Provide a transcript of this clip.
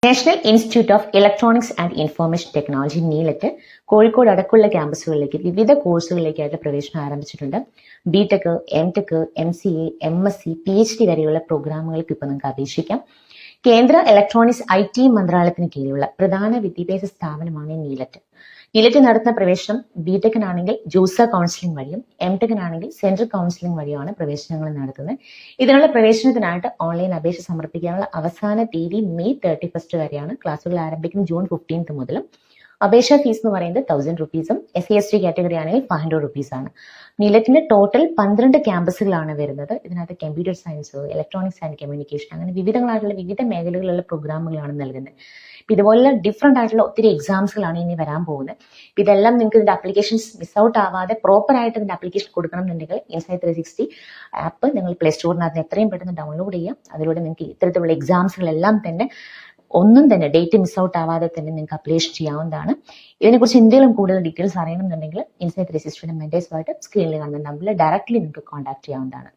National Institute of Electronics and Information Technology NIELIT Kozhikode അടക്കമുള്ള ക്യാമ്പസുകളിലേക്ക് വിവിധ കോഴ്സുകളിലേക്കായിട്ട് പ്രവേശനം ആരംഭിച്ചിട്ടുണ്ട്. B Tech, M Tech, MCA, MSc, PhD വരെയുള്ള പ്രോഗ്രാമുകൾക്ക് ഇപ്പോൾ നിങ്ങൾക്ക് അപേക്ഷിക്കാം. കേന്ദ്ര ഇലക്ട്രോണിക്സ് IT മന്ത്രാലയത്തിന് കീഴിലുള്ള പ്രധാന വിദ്യാഭ്യാസ സ്ഥാപനമാണ് നീലറ്റ്. നീലറ്റ് നടത്തുന്ന പ്രവേശനം ബിടെക്കിനാണെങ്കിൽ ജൂസ കൗൺസിലിംഗ് വഴിയും എംടെക്കിനാണെങ്കിൽ സെൻട്രൽ കൗൺസിലിംഗ് വഴിയുമാണ് പ്രവേശനങ്ങൾ നടത്തുന്നത്. ഇതിനുള്ള പ്രവേശനത്തിനായിട്ട് ഓൺലൈൻ അപേക്ഷ സമർപ്പിക്കാനുള്ള അവസാന തീയതി മെയ് 31 വരെയാണ്. ക്ലാസുകൾ ആരംഭിക്കുന്നത് ജൂൺ 15 മുതലും. അപേക്ഷാ ഫീസ് എന്ന് പറയുന്നത് 1000 റുപ്പീസും SC/ST കാറ്റഗറി ആണെങ്കിൽ 500 റുപ്പീസ് ആണ്. നീലറ്റിന്റെ ടോട്ടൽ 12 ക്യാമ്പസുകളാണ് വരുന്നത്. ഇതിനകത്ത് computer science, electronics and communication അങ്ങനെ വിവിധ മേഖലകളിലുള്ള പ്രോഗ്രാമുകളാണ് നൽകുന്നത്. ഇതുപോലുള്ള ഡിഫറെന്റ് ആയിട്ടുള്ള ഒത്തിരി എക്സാംസുകളാണ് ഇനി വരാൻ പോകുന്നത്. ഇതെല്ലാം നിങ്ങൾക്ക് ഇതിന്റെ ആപ്ലിക്കേഷൻസ് മിസ് ഔട്ട് ആവാതെ പ്രോപ്പർ ആയിട്ട് ഇതിന്റെ ആപ്ലിക്കേഷൻ കൊടുക്കണം എന്നുണ്ടെങ്കിൽ ഇൻസൈറ്റ് 360 ആപ്പ് നിങ്ങൾ പ്ലേ സ്റ്റോറിനകത്ത് എത്രയും പെട്ടെന്ന് ഡൗൺലോഡ് ചെയ്യാം. അതിലൂടെ നിങ്ങൾക്ക് ഇത്തരത്തിലുള്ള എക്സാംസുകളെല്ലാം തന്നെ ഒന്നും തന്നെ ഡേറ്റ് മിസ് ഔട്ട് ആവാതെ തന്നെ നിങ്ങൾക്ക് അപ്ലിക്കേഷൻ ചെയ്യാവുന്നതാണ്. ഇതിനെക്കുറിച്ച് എന്തെങ്കിലും കൂടുതൽ ഡീറ്റെയിൽസ് അറിയണമെന്നുണ്ടെങ്കിൽ ഇൻസൈറ്റ് 360 മെന്റേഴ്സുമായിട്ട് സ്ക്രീനിൽ കാണുന്ന നമ്പറിൽ ഡയറക്റ്റ്ലി നിങ്ങൾക്ക് കോൺടാക്ട് ചെയ്യാവുന്നതാണ്.